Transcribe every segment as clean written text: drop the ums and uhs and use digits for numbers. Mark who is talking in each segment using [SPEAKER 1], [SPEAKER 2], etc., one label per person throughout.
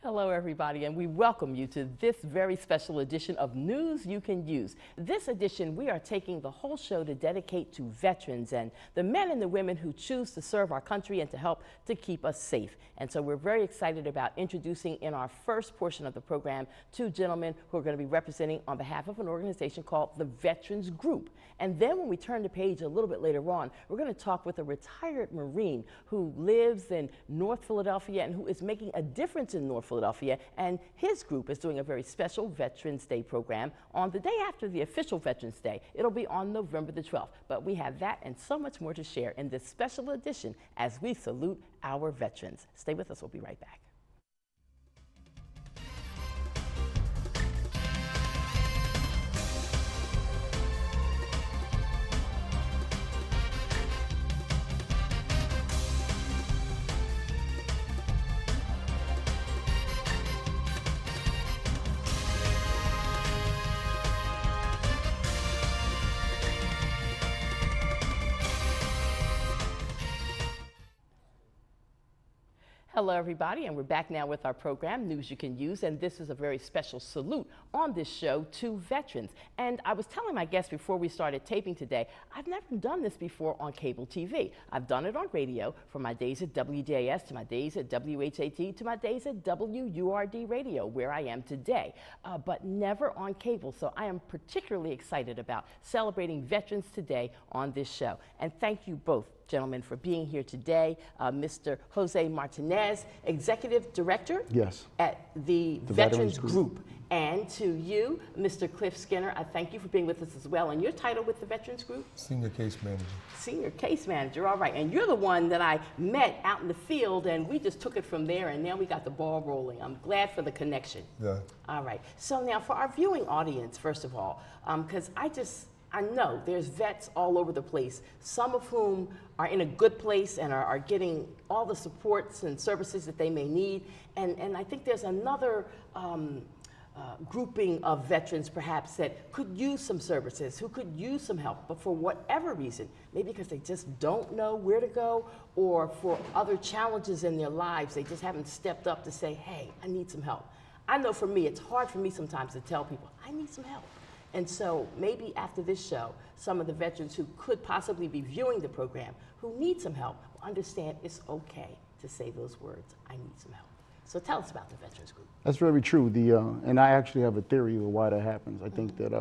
[SPEAKER 1] Hello, everybody, and we welcome you to this very special edition of News You Can Use. This edition, we are taking the whole show to dedicate to veterans and the men and the women who choose to serve our country and to help to keep us safe. And so we're very excited about introducing in our first portion of the program two gentlemen who are going to be representing on behalf of an organization called the Veterans Group. And then when we turn the page a little bit later on, we're going to talk with a retired Marine who lives in North Philadelphia and who is making a difference in North Philadelphia, and his group is doing a very special Veterans Day program on the day after the official Veterans Day. It'll be on November the 12th, but we have that and so much more to share in this special edition as we salute our veterans. Stay with us, we'll be right back. Hello, everybody, and we're back now with our program, News You Can Use, and this is a very special salute on this show to veterans. And I was telling my guests before we started taping today, I've never done this before on cable TV. I've done it on radio, from my days at WJS to my days at WHAT to my days at WURD Radio, where I am today, but never on cable. So I am particularly excited about celebrating veterans today on this show. And thank you both, gentlemen, for being here today. Mr. Jose Martinez, Executive Director at the Veterans Group. And to you, Mr. Cliff Skinner, I thank you for being with us as well. And your title with the Veterans Group?
[SPEAKER 2] Senior Case Manager.
[SPEAKER 1] Senior Case Manager, all right. And you're the one that I met out in the field, and we just took it from there, and now we got the ball rolling. I'm glad for the connection.
[SPEAKER 2] Yeah.
[SPEAKER 1] All right. So now for our viewing audience, first of all, because I know there's vets all over the place, some of whom are in a good place and are getting all the supports and services that they may need. And I think there's another grouping of veterans perhaps that could use some services, who could use some help, but for whatever reason, maybe because they just don't know where to go, or for other challenges in their lives, they just haven't stepped up to say, hey, I need some help. I know for me, it's hard for me sometimes to tell people, I need some help. And so maybe after this show, some of the veterans who could possibly be viewing the program, who need some help, will understand it's okay to say those words, I need some help. So tell us about the Veterans Group.
[SPEAKER 3] That's very true. And I actually have a theory of why that happens. I think that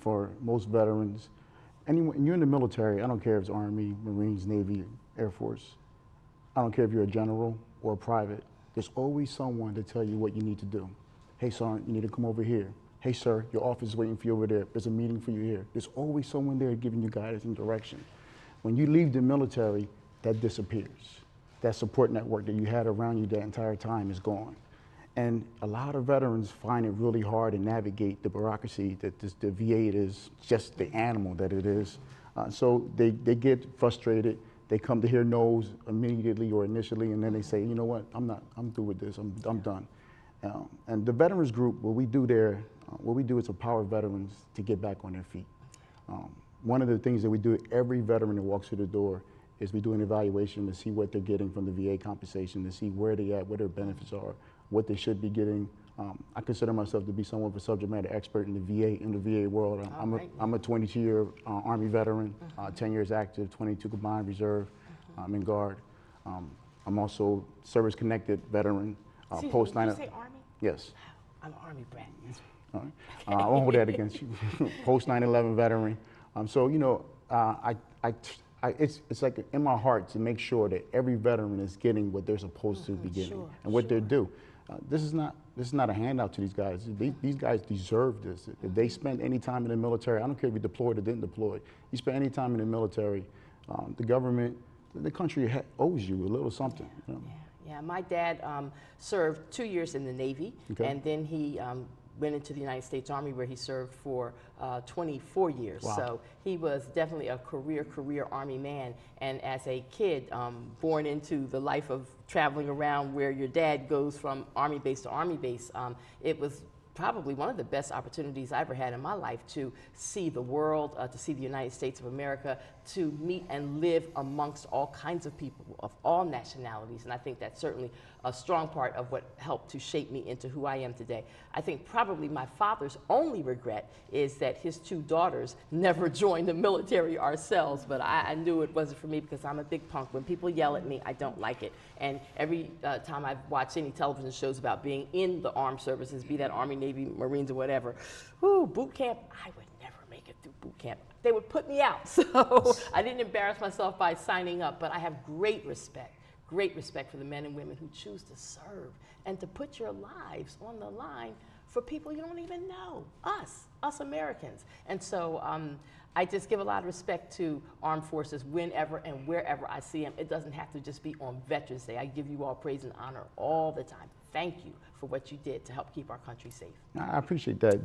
[SPEAKER 3] for most veterans, anyone, you're in the military, I don't care if it's Army, Marines, Navy, Air Force, I don't care if you're a general or a private, there's always someone to tell you what you need to do. Hey, son, you need to come over here. Hey, sir, your office is waiting for you over there. There's a meeting for you here. There's always someone there giving you guidance and direction. When you leave the military, that disappears. That support network that you had around you that entire time is gone. And a lot of veterans find it really hard to navigate the bureaucracy that the VA is just the animal that it is. So they get frustrated. They come to hear no's immediately or initially, and then they say, you know what, I'm through with this, I'm done. And the Veterans Group, what we do there, what we do is empower veterans to get back on their feet. One of the things that we do, every veteran that walks through the door, is we do an evaluation to see what they're getting from the VA compensation, to see where they at, what their benefits are, what they should be getting. I consider myself to be somewhat of a subject matter expert in the VA world. I'm a 22-year Army veteran, 10 years active, 22 combined reserve, I'm in Guard. I'm also service-connected veteran, post 9/11.
[SPEAKER 1] Did you say Army?
[SPEAKER 3] Yes.
[SPEAKER 1] I'm an Army brat.
[SPEAKER 3] All right. I won't hold that against you. Post 9/11 veteran. So, you know, it's like in my heart to make sure that every veteran is getting what they're supposed to be getting and what they're due. This is not a handout to these guys. These guys deserve this. If they spend any time in the military, I don't care if you deployed or didn't deploy, you spend any time in the military, the government, the country owes you a little something. You know?
[SPEAKER 1] Yeah, my dad served 2 years in the Navy, and then he went into the United States Army, where he served for 24 years.
[SPEAKER 3] Wow.
[SPEAKER 1] So he was definitely a career Army man. And as a kid, born into the life of traveling around where your dad goes from Army base to Army base, it was probably one of the best opportunities I ever had in my life to see the world, to see the United States of America, to meet and live amongst all kinds of people of all nationalities. And I think that's certainly a strong part of what helped to shape me into who I am today. I think probably my father's only regret is that his 2 daughters never joined the military ourselves, but I knew it wasn't for me because I'm a big punk. When people yell at me, I don't like it. And every time I've watched any television shows about being in the armed services, be that Army, Navy, Marines, or whatever, whoo, boot camp, I would never make it through boot camp. They would put me out. So I didn't embarrass myself by signing up, but I have great respect for the men and women who choose to serve and to put your lives on the line for people you don't even know, us Americans. And so I just give a lot of respect to armed forces whenever and wherever I see them. It doesn't have to just be on Veterans Day. I give you all praise and honor all the time. Thank you for what you did to help keep our country safe.
[SPEAKER 3] I appreciate that.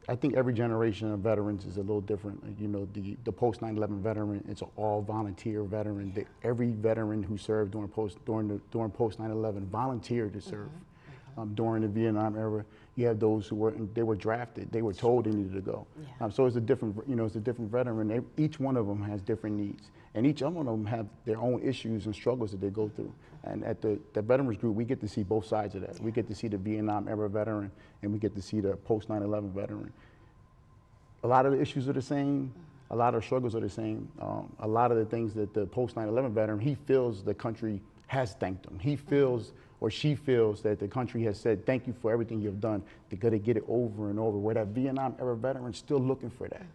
[SPEAKER 3] I think every generation of veterans is a little different. You know, the post 9/11 veteran, it's an all volunteer veteran. Every veteran who served during post 9/11 volunteered to serve. During the Vietnam era, you have those who were drafted. They were told they needed to go.
[SPEAKER 1] Yeah.
[SPEAKER 3] So it's a different, it's a different veteran. Each one of them has different needs, and each one of them have their own issues and struggles that they go through. And at the Veterans Group, we get to see both sides of that. We get to see the Vietnam era veteran, and we get to see the post 9/11 veteran. A lot of the issues are the same. A lot of the struggles are the same. A lot of the things that the post 9/11 veteran, he feels the country has thanked him. He feels, or she feels, that the country has said, thank you for everything you've done. They're gonna get it over and over, where that Vietnam era veteran's still looking for that.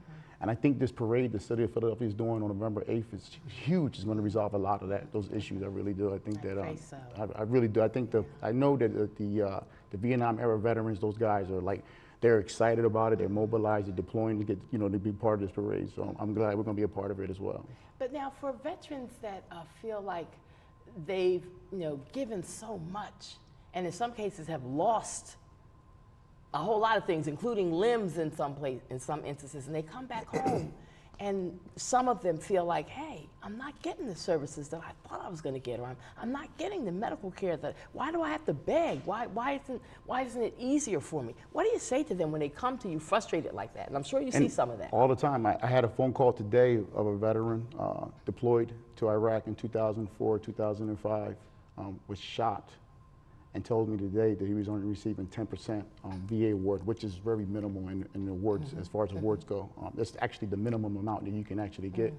[SPEAKER 3] And I think this parade the city of Philadelphia is doing on November 8th is huge. It's gonna resolve a lot of those issues. I really do. I think that, I really do. I know that the Vietnam era veterans, those guys are like, they're excited about it, they're mobilized, they're deploying to get, to be part of this parade. So I'm glad we're gonna be a part of it as well.
[SPEAKER 1] But now for veterans that feel like they've given so much, and in some cases have lost a whole lot of things, including limbs in some instances, and they come back home, and some of them feel like, hey, I'm not getting the services that I thought I was going to get, or I'm not getting the medical care that. Why do I have to beg? Why isn't it easier for me? What do you say to them when they come to you frustrated like that? And I'm sure you see some of that
[SPEAKER 3] all the time. I had a phone call today of a veteran deployed to Iraq in 2004, 2005, was shot, and told me today that he was only receiving 10% VA award, which is very minimal in awards as far as awards go. That's actually the minimum amount that you can actually get.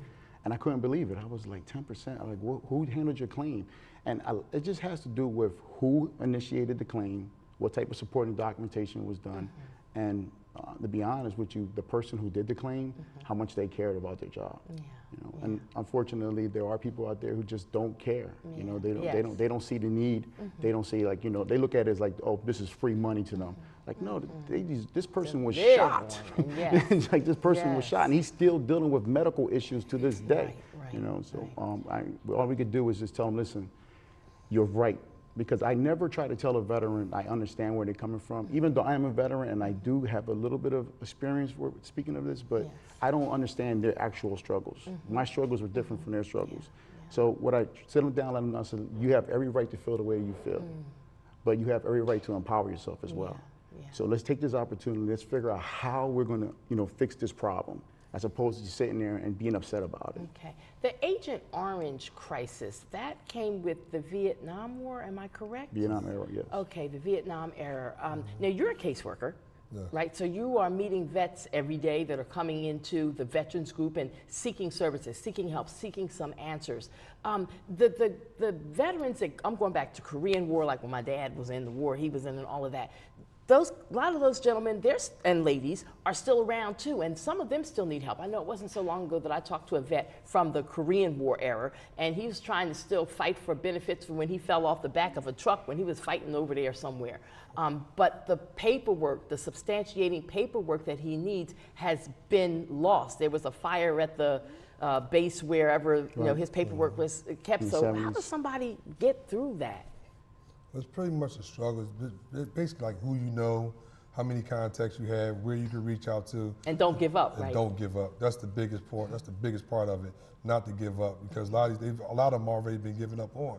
[SPEAKER 3] And I couldn't believe it. I was like, 10%? I'm like, who handled your claim? And it just has to do with who initiated the claim, what type of supporting documentation was done, and to be honest with you, the person who did the claim, how much they cared about their job. And unfortunately, there are people out there who just don't care. They don't see the need. They don't see, like, they look at it as like, oh, this is free money to them. Like, no, this person was shot. It's like, this person was shot, and he's still dealing with medical issues to this day. So all we could do is just tell them, listen, you're right. Because I never try to tell a veteran I understand where they're coming from, even though I am a veteran and I do have a little bit of experience speaking of this, but I don't understand their actual struggles. My struggles are different from their struggles. So what I sit them down, let them know, I said, you have every right to feel the way you feel, but you have every right to empower yourself as well. So let's take this opportunity, let's figure out how we're gonna fix this problem, as opposed to just sitting there and being upset about it.
[SPEAKER 1] Okay. The Agent Orange crisis, that came with the Vietnam War, am I correct?
[SPEAKER 3] Vietnam era, yes.
[SPEAKER 1] Okay, the Vietnam era. Now, you're a caseworker, right? So you are meeting vets every day that are coming into the Veterans Group and seeking services, seeking help, seeking some answers. The veterans that, I'm going back to Korean War, like when my dad was in the war, he was in and all of that. A lot of those gentlemen and ladies are still around too, and some of them still need help. I know it wasn't so long ago that I talked to a vet from the Korean War era, and he was trying to still fight for benefits from when he fell off the back of a truck when he was fighting over there somewhere. But the paperwork, the substantiating paperwork that he needs has been lost. There was a fire at the base wherever his paperwork was kept. So how does somebody get through that?
[SPEAKER 2] It's pretty much a struggle. It's basically like who you know, how many contacts you have, where you can reach out to.
[SPEAKER 1] And don't give up, right?
[SPEAKER 2] And don't give up. That's the biggest part. That's the biggest part of it, not to give up, because a lot of them already been given up on.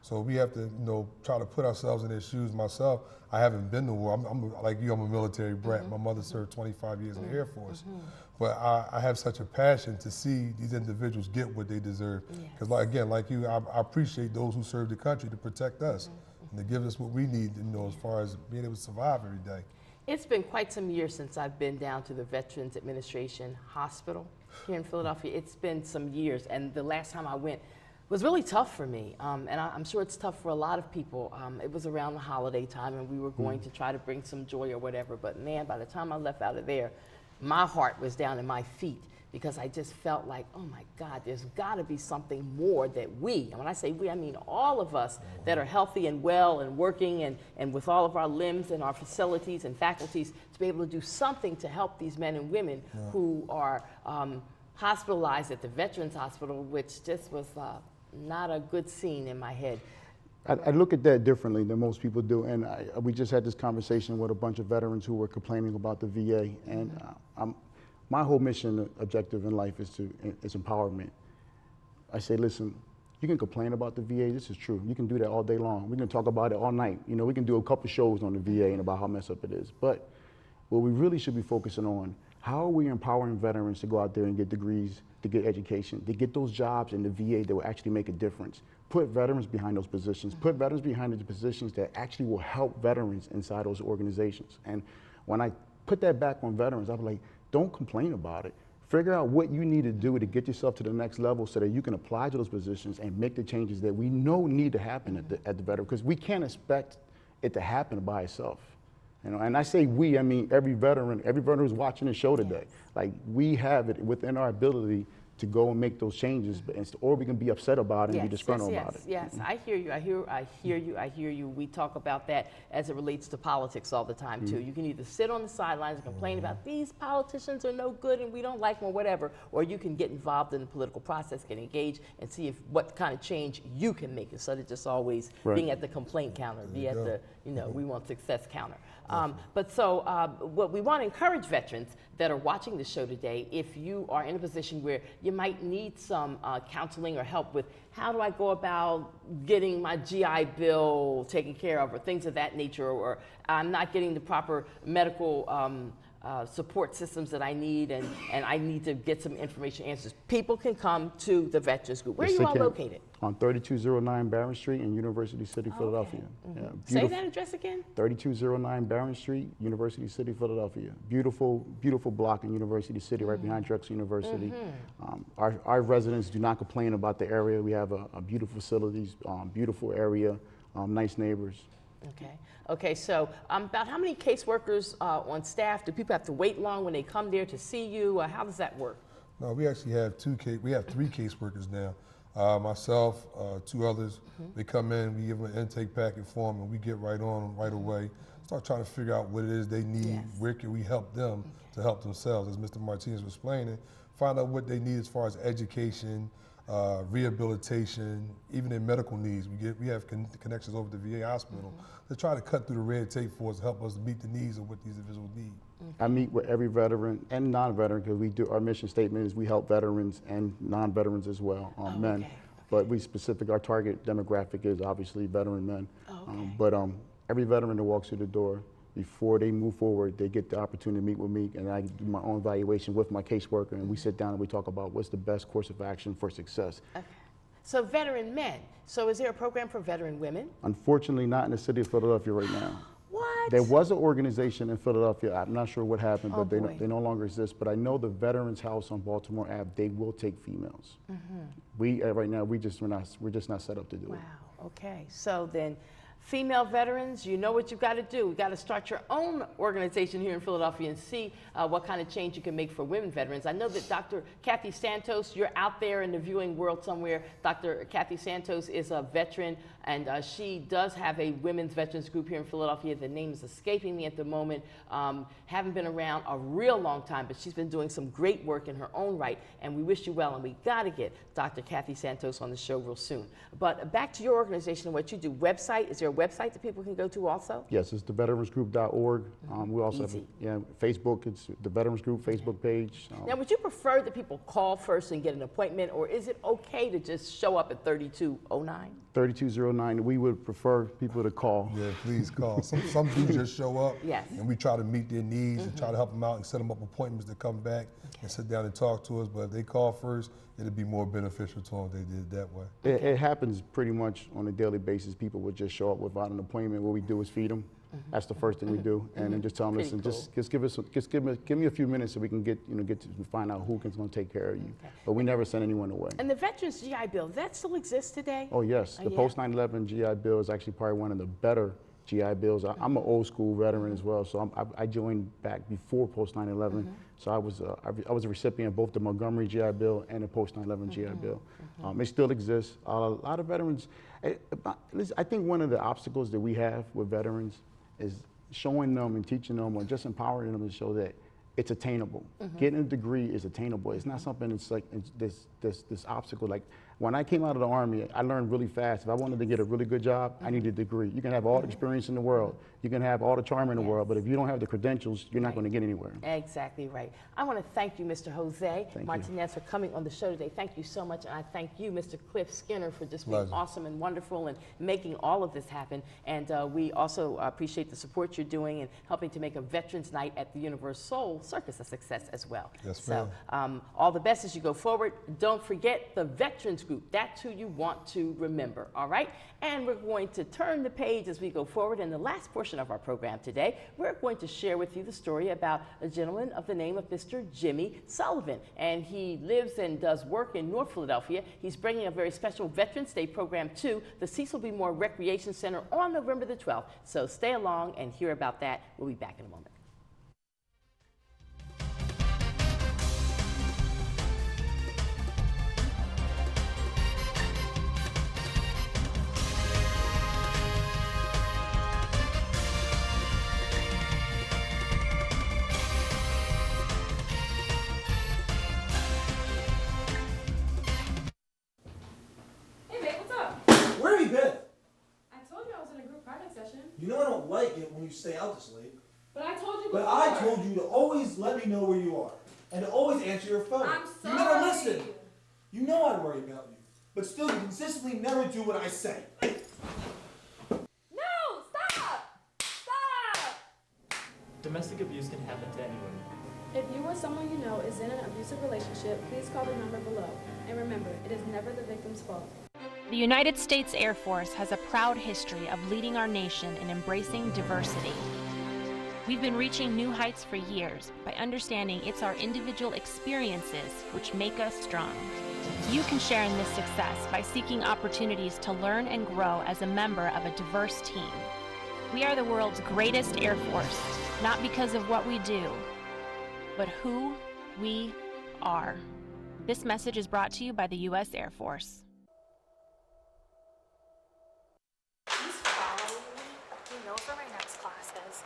[SPEAKER 2] So we have to, you know, try to put ourselves in their shoes. Myself, I haven't been to war. I'm like you, I'm a military brat. My mother served 25 years in the Air Force. But I have such a passion to see these individuals get what they deserve. Because like you, I appreciate those who serve the country to protect us and to give us what we need, you know, as far as being able to survive every day.
[SPEAKER 1] It's been quite some years since I've been down to the Veterans Administration Hospital here in Philadelphia. It's been some years, and the last time I went was really tough for me, and I'm sure it's tough for a lot of people. It was around the holiday time, and we were going to try to bring some joy or whatever, but man, by the time I left out of there, my heart was down in my feet, because I just felt like, oh my God, there's gotta be something more that we, and when I say we, I mean all of us that are healthy and well and working and with all of our limbs and our facilities and faculties, to be able to do something to help these men and women who are hospitalized at the Veterans Hospital, which just was not a good scene in my head.
[SPEAKER 3] I look at that differently than most people do, and we just had this conversation with a bunch of veterans who were complaining about the VA, and my whole mission objective in life is empowerment. I say, listen, you can complain about the VA, this is true. You can do that all day long. We can talk about it all night. You know, we can do a couple shows on the VA and about how messed up it is. But what we really should be focusing on, how are we empowering veterans to go out there and get degrees, to get education, to get those jobs in the VA that will actually make a difference? Put veterans behind those positions. Put veterans behind the positions that actually will help veterans inside those organizations. And when I put that back on veterans, I'm like, don't complain about it. Figure out what you need to do to get yourself to the next level so that you can apply to those positions and make the changes that we know need to happen at the veteran, because we can't expect it to happen by itself. You know, and I say we, I mean every veteran who's watching the show today. Like, we have it within our ability to go and make those changes, or we can be upset about it and be disgruntled about it.
[SPEAKER 1] Yes, I hear you, I hear you. We talk about that as it relates to politics all the time too. You can either sit on the sidelines and complain about these politicians are no good and we don't like them or whatever, or you can get involved in the political process, get engaged, and see what kind of change you can make, instead of just always being at the complaint counter, be at the, you know, we want success counter. But what we want to encourage veterans that are watching the show today, if you are in a position where you might need some counseling or help with how do I go about getting my GI Bill taken care of, or things of that nature, or I'm not getting the proper medical support systems that I need, and I need to get some information answers. People can come to the Veterans Group. Where are you all located? On
[SPEAKER 3] 3209 Barron Street in University City, Philadelphia.
[SPEAKER 1] Say that address again?
[SPEAKER 3] 3209 Barron Street, University City, Philadelphia. Beautiful, beautiful block in University City, right behind Drexel University. Our residents do not complain about the area. We have a beautiful facilities, beautiful area, nice neighbors.
[SPEAKER 1] Okay, so about how many caseworkers on staff? Do people have to wait long when they come there to see you? How does that work?
[SPEAKER 2] No, we actually have we have 3 caseworkers now. Myself, 2 others. They come in, we give them an intake packet form, and we get right on them right away. Start trying to figure out what it is they need, where can we help them to help themselves, as Mr. Martinez was explaining. Find out what they need as far as education, rehabilitation, even their medical needs. We have connections over to the VA hospital to try to cut through the red tape for us to help us meet the needs of what these individuals need.
[SPEAKER 3] I meet with every veteran and non-veteran, because our mission statement is we help veterans and non-veterans as well, men. But our target demographic is obviously veteran men. But every veteran that walks through the door, before they move forward, they get the opportunity to meet with me, and I do my own evaluation with my caseworker, and we sit down and we talk about what's the best course of action for success.
[SPEAKER 1] So veteran men. So is there a program for veteran women?
[SPEAKER 3] Unfortunately, not in the city of Philadelphia right now.
[SPEAKER 1] What?
[SPEAKER 3] There was an organization in Philadelphia. I'm not sure what happened, but they no longer exist. But I know the Veterans House on Baltimore Ave, they will take females. We right now we're just not set up to do it.
[SPEAKER 1] Wow. Okay. So then, female veterans, you know what you've got to do. You've got to start your own organization here in Philadelphia and see what kind of change you can make for women veterans. I know that Dr. Kathy Santos, you're out there in the viewing world somewhere. Dr. Kathy Santos is a veteran, and she does have a women's veterans group here in Philadelphia. The name is escaping me at the moment. Haven't been around a real long time, but she's been doing some great work in her own right, and we wish you well, and we got to get Dr. Kathy Santos on the show real soon. But back to your organization and what you do. Website, is there a website that people can go to also?
[SPEAKER 3] Yes, it's theveteransgroup.org. We also have Facebook. It's the Veterans Group Facebook page.
[SPEAKER 1] Now, would you prefer that people call first and get an appointment, or is it okay to just show up at 3209?
[SPEAKER 3] 3209 809, we would prefer people to call.
[SPEAKER 2] Yeah, please call. Some dudes just show up,
[SPEAKER 1] Yes.
[SPEAKER 2] and we try to meet their needs and try to help them out and set them up appointments to come back and sit down and talk to us. But if they call first, it'd be more beneficial to them if they did it that way.
[SPEAKER 3] It happens pretty much on a daily basis. People would just show up without an appointment. What we do is feed them. That's the first thing we do, and then just tell them, listen,
[SPEAKER 1] Pretty cool.
[SPEAKER 3] just give me a few minutes so we can get to find out who's going to take care of you. But we never send anyone away.
[SPEAKER 1] And the Veterans GI Bill, that still exists today?
[SPEAKER 3] Oh yes, the
[SPEAKER 1] yeah.
[SPEAKER 3] post 9/11 GI Bill is actually probably one of the better GI Bills. I'm an old school veteran as well, so I joined back before post 9/11. So I was a recipient of both the Montgomery GI Bill and the post 9/11 GI Bill. It still exists. A lot of veterans. I think one of the obstacles that we have with veterans is showing them and teaching them, or just empowering them to show that it's attainable. Getting a degree is attainable. It's not something that's like this obstacle. Like when I came out of the Army, I learned really fast. If I wanted to get a really good job, I needed a degree. You can have all the experience in the world. You can have all the charm in the world, but if you don't have the credentials, you're not going to get anywhere.
[SPEAKER 1] Exactly right. I want to thank you, Mr. Jose Martinez, for coming on the show today. Thank you so much. And I thank you, Mr. Cliff Skinner, for just being awesome and wonderful and making all of this happen. And we also appreciate the support you're doing and helping to make a Veterans Night at the Universal Circus a success as well.
[SPEAKER 2] Yes, ma'am.
[SPEAKER 1] So all the best as you go forward. Don't forget the Veterans Group. That's who you want to remember, all right? And we're going to turn the page as we go forward. In the last portion of our program today, we're going to share with you the story about a gentleman of the name of Mr. Jimmy Sullivan. And he lives and does work in North Philadelphia. He's bringing a very special Veterans Day program to the Cecil B. Moore Recreation Center on November the 12th. So stay along and hear about that. We'll be back in a moment.
[SPEAKER 4] You know I don't like it when you stay out this late.
[SPEAKER 5] But I told you before.
[SPEAKER 4] But I told you to always let me know where you are. And to always answer your phone.
[SPEAKER 5] I'm sorry.
[SPEAKER 4] You never listen. You know I worry about you. But still, you consistently never do what I say.
[SPEAKER 5] No! Stop! Stop!
[SPEAKER 6] Domestic abuse can happen to anyone.
[SPEAKER 5] If you or someone you know is in an abusive relationship, please call the number below. And remember, it is never the victim's fault.
[SPEAKER 7] The United States Air Force has a proud history of leading our nation in embracing diversity. We've been reaching new heights for years by understanding it's our individual experiences which make us strong. You can share in this success by seeking opportunities to learn and grow as a member of a diverse team. We are the world's greatest Air Force, not because of what we do, but who we are. This message is brought to you by the U.S. Air Force.
[SPEAKER 8] He knows where my next class is.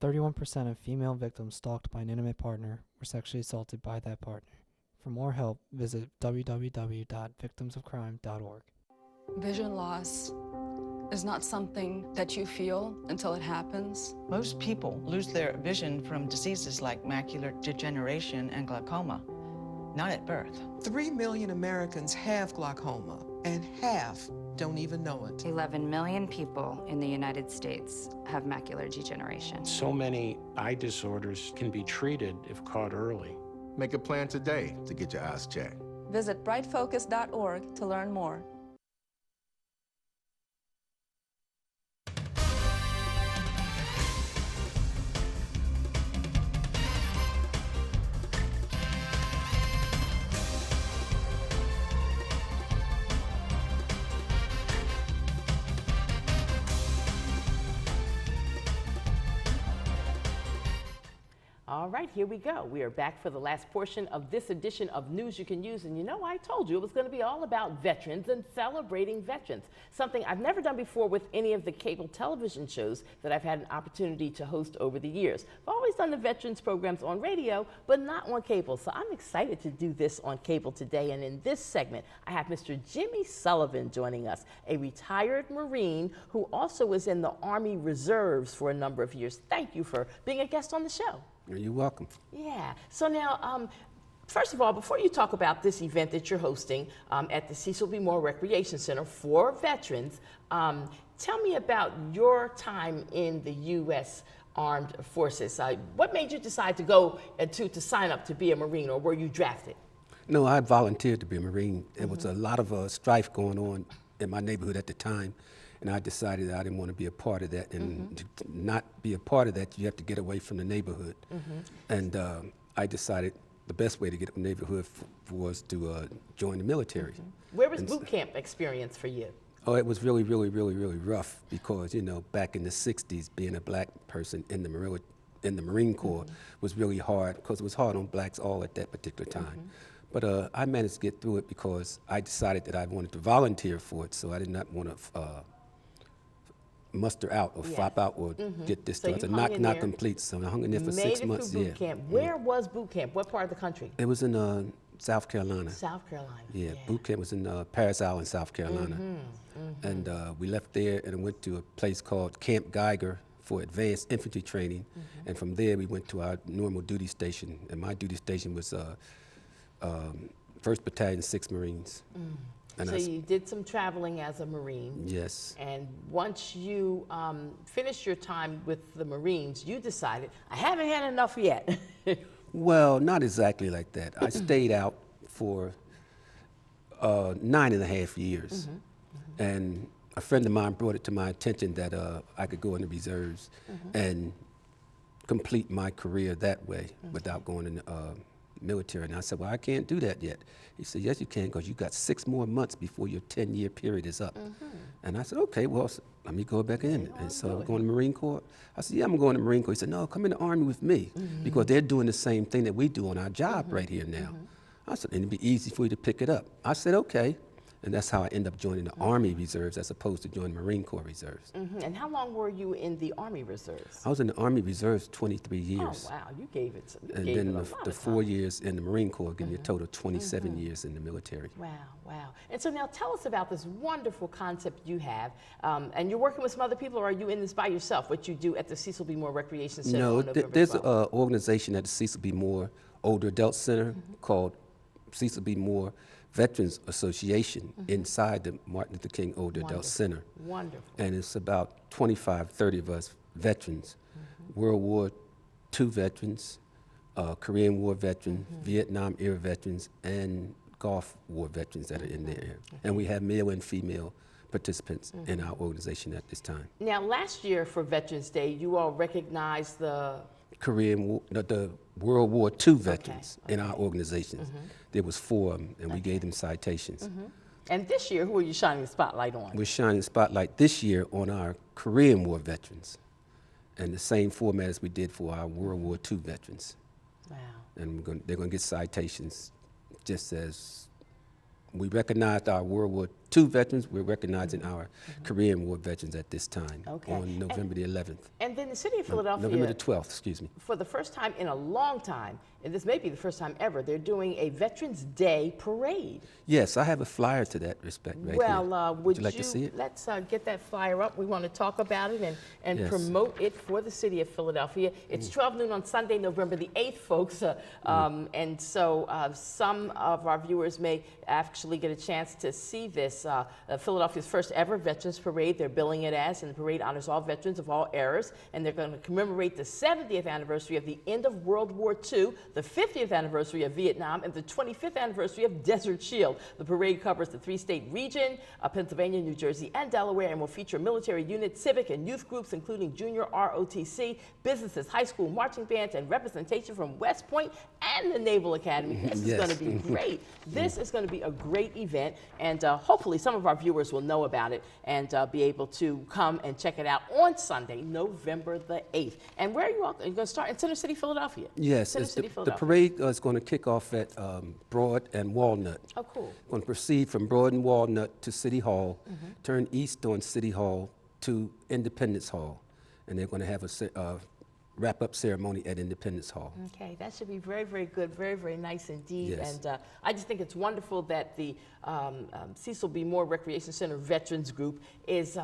[SPEAKER 9] %31% of female victims stalked by an intimate partner were sexually assaulted by that partner. For more help, visit www.victimsofcrime.org.
[SPEAKER 10] Vision loss is not something that you feel until it happens.
[SPEAKER 11] Most people lose their vision from diseases like macular degeneration and glaucoma, not at birth.
[SPEAKER 12] 3 million Americans have glaucoma, and half don't even know it.
[SPEAKER 13] 11 million people in the United States have macular degeneration.
[SPEAKER 14] So many eye disorders can be treated if caught early.
[SPEAKER 15] Make a plan today to get your eyes checked.
[SPEAKER 10] Visit brightfocus.org to learn more.
[SPEAKER 1] All right, here we go. We are back for the last portion of this edition of News You Can Use. And you know, I told you it was going to be all about veterans and celebrating veterans, something I've never done before with any of the cable television shows that I've had an opportunity to host over the years. I've always done the veterans programs on radio, but not on cable. So I'm excited to do this on cable today. And in this segment, I have Mr. Jimmy Sullivan joining us, a retired Marine who also was in the Army Reserves for a number of years. Thank you for being a guest on the show.
[SPEAKER 16] You're welcome.
[SPEAKER 1] Yeah. So now, first of all, before you talk about this event that you're hosting at the Cecil B. Moore Recreation Center for veterans, tell me about your time in the U.S. Armed Forces. What made you decide to go to sign up to be a Marine, or were you drafted?
[SPEAKER 16] No, I volunteered to be a Marine. There was a lot of strife going on in my neighborhood at the time, and I decided that I didn't want to be a part of that. And to not be a part of that, you have to get away from the neighborhood. And I decided the best way to get from the neighborhood was to join the military.
[SPEAKER 1] Where was boot camp experience for you?
[SPEAKER 16] Oh, it was really, really, really, really rough because, you know, back in the 60s, being a black person in the Marine Corps was really hard because it was hard on blacks all at that particular time. But I managed to get through it because I decided that I wanted to volunteer for it, so I did not want to muster out or flop out or get this
[SPEAKER 1] so
[SPEAKER 16] not complete. So I hung in there for 6 months.
[SPEAKER 1] Boot camp. Where was boot camp? What part of the country?
[SPEAKER 16] It was in South Carolina.
[SPEAKER 1] South Carolina.
[SPEAKER 16] Yeah, boot camp was in Parris Island, South Carolina. And we left there and went to a place called Camp Geiger for advanced infantry training. And from there we went to our normal duty station. And my duty station was 1st Battalion, 6th Marines. And
[SPEAKER 1] so you did some traveling as a Marine.
[SPEAKER 16] Yes.
[SPEAKER 1] And once you finished your time with the Marines, you decided, I haven't had enough yet.
[SPEAKER 16] Well, not exactly like that. I stayed out for 9.5 years. And a friend of mine brought it to my attention that I could go in the reserves and complete my career that way without going in the military. And I said, well, I can't do that yet. He said, yes, you can, because you got 6 more months before your 10-year period is up. And I said, okay, well, let me go back in. And so I'm going to the Marine Corps. I said, yeah, I'm going to the Marine Corps. He said, no, come in the Army with me, because they're doing the same thing that we do on our job right here now. I said, and it'd be easy for you to pick it up. I said, okay. And that's how I ended up joining the Army Reserves as opposed to joining Marine Corps Reserves.
[SPEAKER 1] And how long were you in the Army Reserves?
[SPEAKER 16] I was in the Army Reserves 23 years.
[SPEAKER 1] Oh, wow, you gave it some.
[SPEAKER 16] And then the 4 years in the Marine Corps gave me a total of 27 years in the military.
[SPEAKER 1] Wow, wow. And so now tell us about this wonderful concept you have. And you're working with some other people, or are you in this by yourself, what you do at the Cecil B. Moore Recreation Center?
[SPEAKER 16] No, there's an organization at the Cecil B. Moore Older Adult Center called Cecil B. Moore Veterans Association inside the Martin Luther King Older Adult Center.
[SPEAKER 1] Wonderful.
[SPEAKER 16] And it's about 25, 30 of us veterans, World War II veterans, Korean War veterans, Vietnam era veterans, and Gulf War veterans that are in there. And we have male and female participants in our organization at this time.
[SPEAKER 1] Now, last year for Veterans Day, you all recognized the
[SPEAKER 16] Korean War, the World War II veterans in our organizations. There was 4 of them, and we gave them citations.
[SPEAKER 1] And this year, who are you shining the spotlight on?
[SPEAKER 16] We're shining the spotlight this year on our Korean War veterans, and the same format as we did for our World War II veterans.
[SPEAKER 1] Wow.
[SPEAKER 16] And they're going to get citations just as we recognized our World War II veterans, we're recognizing our Korean War veterans at this time on November the 11th.
[SPEAKER 1] And then the city of Philadelphia,
[SPEAKER 16] November the 12th, excuse me.
[SPEAKER 1] For the first time in a long time, and this may be the first time ever, they're doing a Veterans Day parade.
[SPEAKER 16] Yes, I have a flyer to that respect right here.
[SPEAKER 1] Would
[SPEAKER 16] you like to see it?
[SPEAKER 1] Let's get that flyer up. We want to talk about it and promote it for the city of Philadelphia. It's 12 noon on Sunday, November the 8th, folks. And so some of our viewers may actually get a chance to see this. Philadelphia's first ever Veterans Parade, they're billing it as, and the parade honors all veterans of all eras, and they're going to commemorate the 70th anniversary of the end of World War II, the 50th anniversary of Vietnam, and the 25th anniversary of Desert Shield. The parade covers the 3-state region, Pennsylvania, New Jersey, and Delaware, and will feature military units, civic and youth groups, including junior ROTC, businesses, high school marching bands, and representation from West Point and the Naval Academy. This is going to be great. This is going to be a great event, and hopefully some of our viewers will know about it and be able to come and check it out on Sunday, November the 8th. And where are you all going to start? In Center City, Philadelphia?
[SPEAKER 16] Yes, the parade is going to kick off at Broad and Walnut.
[SPEAKER 1] Oh, cool.
[SPEAKER 16] Going to proceed from Broad and Walnut to City Hall, turn east on City Hall to Independence Hall, and they're going to have a wrap-up ceremony at Independence Hall.
[SPEAKER 1] Okay, that should be very, very good, very, very nice indeed.
[SPEAKER 16] Yes.
[SPEAKER 1] And I just think it's wonderful that the Cecil B. Moore Recreation Center Veterans Group is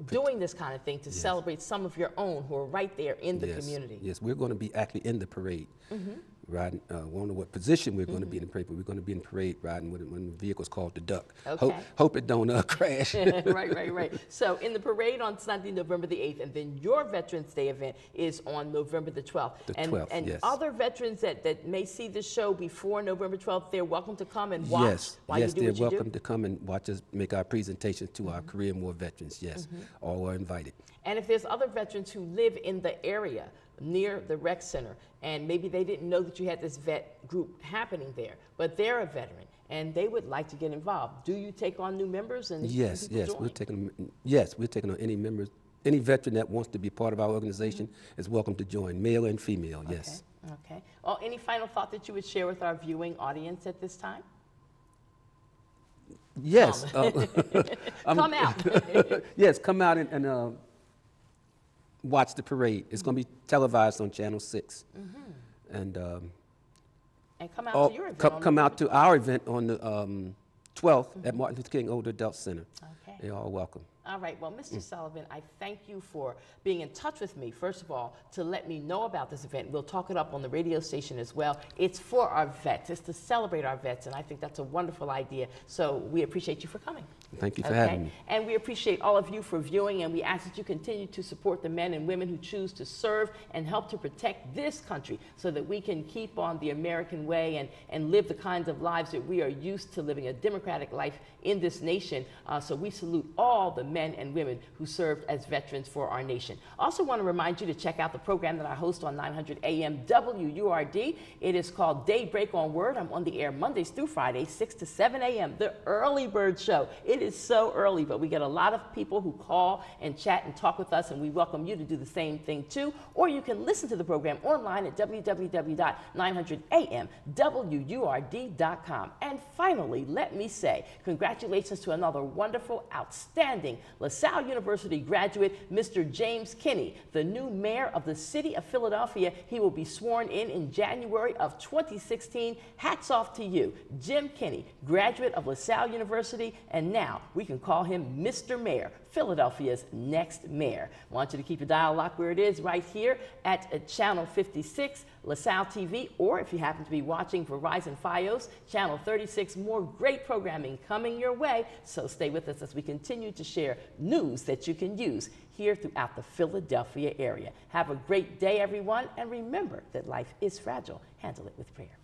[SPEAKER 1] doing this kind of thing to celebrate some of your own who are right there in the community.
[SPEAKER 16] Yes, we're going to be actually in the parade.
[SPEAKER 1] Mm-hmm.
[SPEAKER 16] Riding, I don't know what position we're going to be in the parade, but we're going to be in the parade riding with one of the vehicles called the Duck.
[SPEAKER 1] Okay.
[SPEAKER 16] Hope it don't crash.
[SPEAKER 1] Right. So in the parade on Sunday, November the 8th, and then your Veterans Day event is on November the 12th.
[SPEAKER 16] The 12th,
[SPEAKER 1] and
[SPEAKER 16] yes.
[SPEAKER 1] other veterans that may see this show before November 12th, they're welcome to come and watch while you do what you do?
[SPEAKER 16] Yes, they're welcome to come and watch us make our presentation to our Korean War veterans, yes. All are invited.
[SPEAKER 1] And if there's other veterans who live in the area near the rec center, and maybe they didn't know that you had this vet group happening there, but they're a veteran and they would like to get involved, do you take on new members? And
[SPEAKER 16] Yes,
[SPEAKER 1] join?
[SPEAKER 16] we're taking on any members. Any veteran that wants to be part of our organization is welcome to join, male and female, yes.
[SPEAKER 1] Okay. Well, any final thought that you would share with our viewing audience at this time?
[SPEAKER 16] Yes.
[SPEAKER 1] Come out.
[SPEAKER 16] Yes, come out and watch the parade. It's going to be televised on Channel 6. And
[SPEAKER 1] come out to your event.
[SPEAKER 16] Come out to our event on the 12th at Martin Luther King Older Adult Center.
[SPEAKER 1] Okay.
[SPEAKER 16] They're all welcome.
[SPEAKER 1] All right, well, Mr. Sullivan, I thank you for being in touch with me, first of all, to let me know about this event. We'll talk it up on the radio station as well. It's for our vets. It's to celebrate our vets, and I think that's a wonderful idea. So we appreciate you for coming.
[SPEAKER 16] Thank you for having me.
[SPEAKER 1] And we appreciate all of you for viewing, and we ask that you continue to support the men and women who choose to serve and help to protect this country so that we can keep on the American way and live the kinds of lives that we are used to living, a democratic life in this nation. So we salute all the men and women who served as veterans for our nation. Also want to remind you to check out the program that I host on 900 AM WURD. It is called Daybreak on Word. I'm on the air Mondays through Fridays, 6 to 7 a.m., the early bird show. It is so early, but we get a lot of people who call and chat and talk with us, and we welcome you to do the same thing too. Or you can listen to the program online at www.900amwurd.com. And finally, let me say congratulations to another wonderful, outstanding LaSalle University graduate, Mr. James Kinney, the new mayor of the city of Philadelphia. He will be sworn in January of 2016. Hats off to you, Jim Kinney, graduate of LaSalle University, and now we can call him Mr. Mayor, Philadelphia's next mayor. I want you to keep your dial locked where it is, right here at Channel 56, LaSalle TV, or if you happen to be watching Verizon Fios, Channel 36. More great programming coming your way, so stay with us as we continue to share news that you can use here throughout the Philadelphia area. Have a great day, everyone, and remember that life is fragile. Handle it with prayer.